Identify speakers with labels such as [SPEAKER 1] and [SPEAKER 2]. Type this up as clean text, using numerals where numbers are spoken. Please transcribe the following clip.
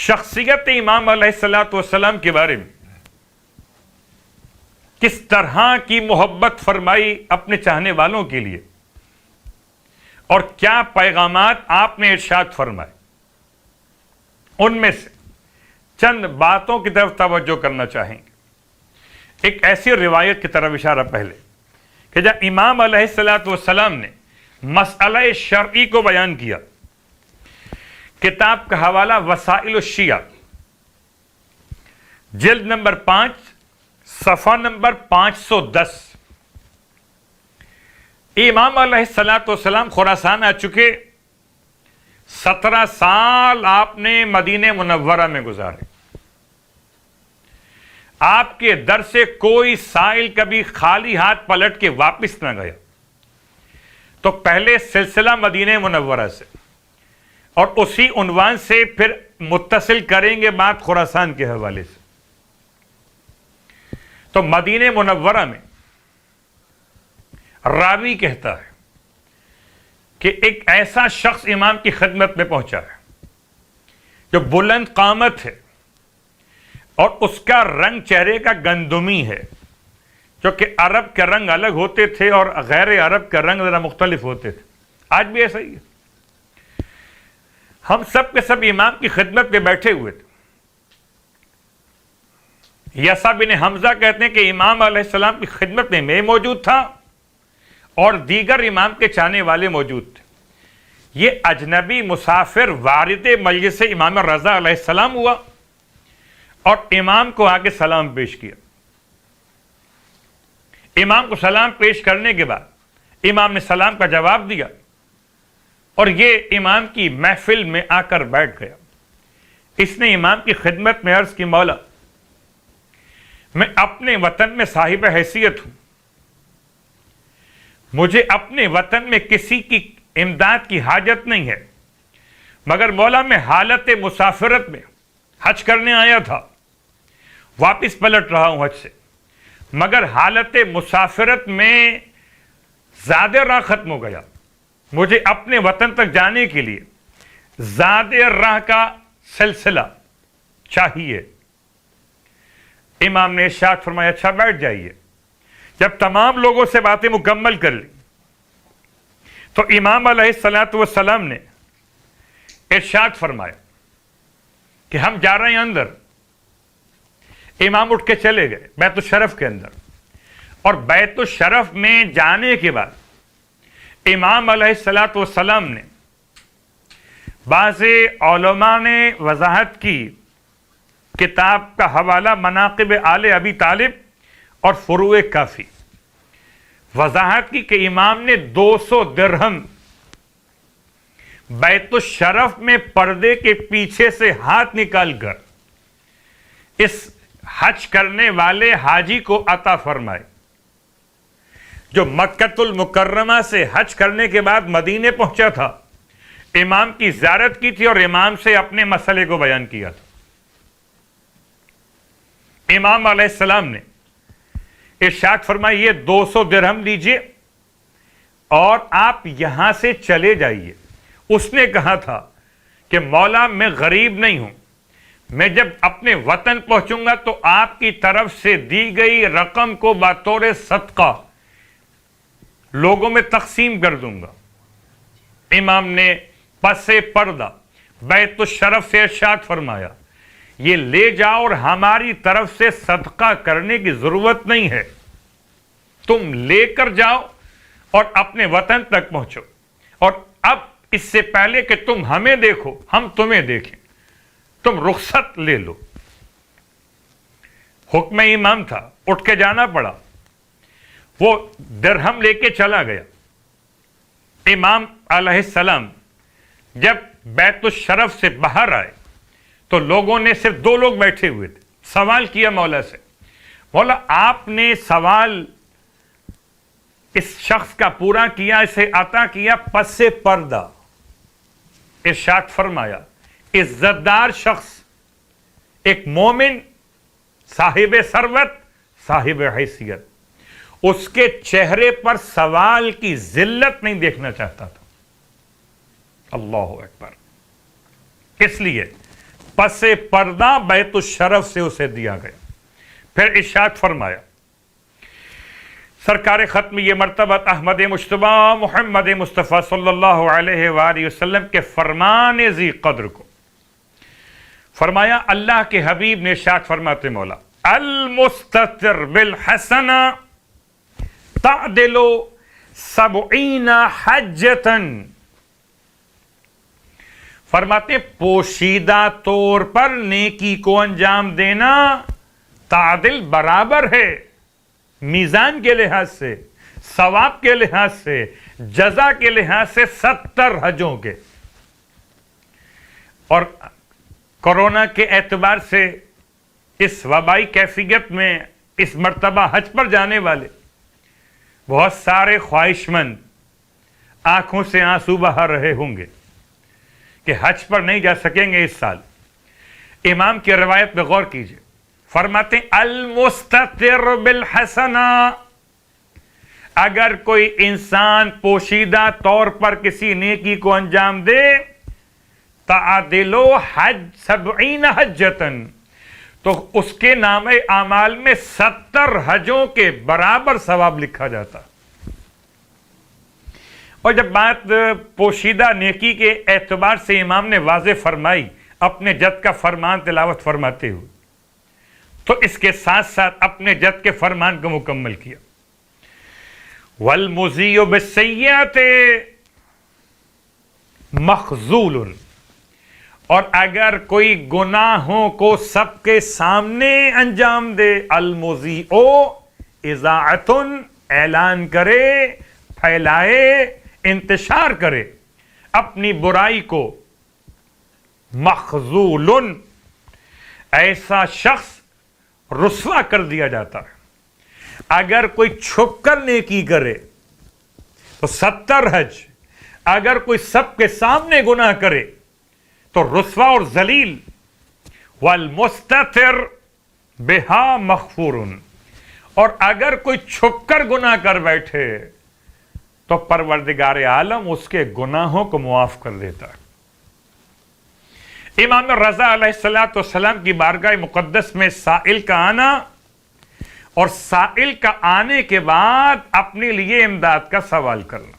[SPEAKER 1] شخصیت امام علیہ الصلوۃ والسلام کے بارے میں کس طرح کی محبت فرمائی اپنے چاہنے والوں کے لیے، اور کیا پیغامات آپ نے ارشاد فرمائے، ان میں سے چند باتوں کی طرف توجہ کرنا چاہیں گے۔ ایک ایسی روایت کی طرف اشارہ پہلے کہ جب امام علیہ الصلوۃ والسلام نے مسئلہ شرعی کو بیان کیا، کتاب کا حوالہ وسائل الشیعہ، جلد نمبر 5، صفحہ نمبر 510۔ امام علیہ الصلوۃ والسلام خراسان آ چکے، 17 سال آپ نے مدینہ منورہ میں گزارے۔ آپ کے در سے کوئی سائل کبھی خالی ہاتھ پلٹ کے واپس نہ گیا۔ تو پہلے سلسلہ مدینہ منورہ سے، اور اسی عنوان سے پھر متصل کریں گے بات خراسان کے حوالے سے۔ تو مدینہ منورہ میں راوی کہتا ہے کہ ایک ایسا شخص امام کی خدمت میں پہنچا ہے جو بلند قامت ہے، اور اس کا رنگ چہرے کا گندمی ہے، جو کہ عرب کے رنگ الگ ہوتے تھے اور غیر عرب کے رنگ ذرا مختلف ہوتے تھے۔ آج بھی ایسا ہی ہے۔ ہم سب کے سب امام کی خدمت میں بیٹھے ہوئے تھے۔ یسع بن حمزہ کہتے ہیں کہ امام علیہ السلام کی خدمت میں موجود تھا اور دیگر امام کے چاہنے والے موجود تھے۔ یہ اجنبی مسافر وارد مجلس امام رضا علیہ السلام ہوا اور امام کو آگے سلام پیش کیا۔ امام کو سلام پیش کرنے کے بعد امام نے سلام کا جواب دیا، اور یہ امام کی محفل میں آ کر بیٹھ گیا۔ اس نے امام کی خدمت میں عرض کی، مولا میں اپنے وطن میں صاحب حیثیت ہوں، مجھے اپنے وطن میں کسی کی امداد کی حاجت نہیں ہے، مگر مولا میں حالت مسافرت میں حج کرنے آیا تھا، واپس پلٹ رہا ہوں حج سے، مگر حالت مسافرت میں زیادہ راہ ختم ہو گیا، مجھے اپنے وطن تک جانے کے لیے زیادہ راہ کا سلسلہ چاہیے۔ امام نے ارشاد فرمایا، اچھا بیٹھ جائیے۔ جب تمام لوگوں سے باتیں مکمل کر لی تو امام علیہ الصلوۃ والسلام نے ارشاد فرمایا کہ ہم جا رہے ہیں اندر۔ امام اٹھ کے چلے گئے بیت الشرف کے اندر، اور بیت الشرف میں جانے کے بعد امام علیہ الصلوۃ والسلام نے، بعض علماء نے وضاحت کی، کتاب کا حوالہ مناقب آل ابی طالب اور فروع کافی، وضاحت کی کہ امام نے 200 درہم بیت الشرف میں پردے کے پیچھے سے ہاتھ نکال کر اس حج کرنے والے حاجی کو عطا فرمائے، جو مکۃ المکرمہ سے حج کرنے کے بعد مدینے پہنچا تھا، امام کی زیارت کی تھی اور امام سے اپنے مسئلے کو بیان کیا تھا۔ امام علیہ السلام نے ارشاد فرمایا، یہ 200 درہم لیجئے اور آپ یہاں سے چلے جائیے۔ اس نے کہا تھا کہ مولا میں غریب نہیں ہوں، میں جب اپنے وطن پہنچوں گا تو آپ کی طرف سے دی گئی رقم کو بطور صدقہ لوگوں میں تقسیم کر دوں گا۔ امام نے پس پردہ بیت الشرف سے ارشاد فرمایا، یہ لے جاؤ اور ہماری طرف سے صدقہ کرنے کی ضرورت نہیں ہے، تم لے کر جاؤ اور اپنے وطن تک پہنچو، اور اب اس سے پہلے کہ تم ہمیں دیکھو ہم تمہیں دیکھیں، تم رخصت لے لو۔ حکم امام تھا، اٹھ کے جانا پڑا۔ وہ درہم لے کے چلا گیا۔ امام علیہ السلام جب بیت الشرف سے باہر آئے تو لوگوں نے، صرف 2 لوگ بیٹھے ہوئے تھے، سوال کیا مولا سے، مولا آپ نے سوال اس شخص کا پورا کیا، اسے عطا کیا پس پردہ۔ ارشاد فرمایا، عزت دار شخص، ایک مومن، صاحب ثروت، صاحب حیثیت، اس کے چہرے پر سوال کی ذلت نہیں دیکھنا چاہتا تھا۔ اللہ اکبر۔ اس لیے پس پردہ بیت الشرف سے اسے دیا گیا۔ پھر ارشاد فرمایا سرکار ختم یہ مرتبہ احمد مجتبی محمد مصطفیٰ صلی اللہ علیہ وآلہ وسلم کے فرمان ذی قدر کو فرمایا، اللہ کے حبیب نے ارشاد فرماتے مولا المستتر بالحسنہ تعدل 70 حجتاً، فرماتے پوشیدہ طور پر نیکی کو انجام دینا تعدل برابر ہے، میزان کے لحاظ سے، ثواب کے لحاظ سے، جزا کے لحاظ سے 70 حجوں کے۔ اور کورونا کے اعتبار سے اس وبائی کیفیت میں اس مرتبہ حج پر جانے والے بہت سارے خواہش مند آنکھوں سے آنسو بہا رہے ہوں گے کہ حج پر نہیں جا سکیں گے اس سال۔ امام کی روایت پہ غور کیجئے، فرماتے ہیں المستتر بالحسنہ، اگر کوئی انسان پوشیدہ طور پر کسی نیکی کو انجام دے تعدل 70 حجتاً، تو اس کے نام اعمال میں 70 حجوں کے برابر ثواب لکھا جاتا۔ اور جب بات پوشیدہ نیکی کے اعتبار سے امام نے واضح فرمائی اپنے جد کا فرمان تلاوت فرماتے ہوئے، تو اس کے ساتھ ساتھ اپنے جد کے فرمان کو مکمل کیا، وَالْمُزِيُّ بِالسَّيِّئَةِ مَخْذُولٌ، اور اگر کوئی گناہوں کو سب کے سامنے انجام دے، المذیع اذاعتن، اعلان کرے، پھیلائے، انتشار کرے اپنی برائی کو، مخذول، ایسا شخص رسوا کر دیا جاتا ہے۔ اگر کوئی چھپ کر نیکی کرے تو 70 حج، اگر کوئی سب کے سامنے گناہ کرے تو رسوا اور ذلیل۔ والمستتر بہا مغفور، اور اگر کوئی چھپ کر گناہ کر بیٹھے تو پروردگار عالم اس کے گناہوں کو معاف کر دیتا ہے۔ امام رضا علیہ السلام کی بارگاہ مقدس میں سائل کا آنا اور سائل کا آنے کے بعد اپنے لیے امداد کا سوال کرنا،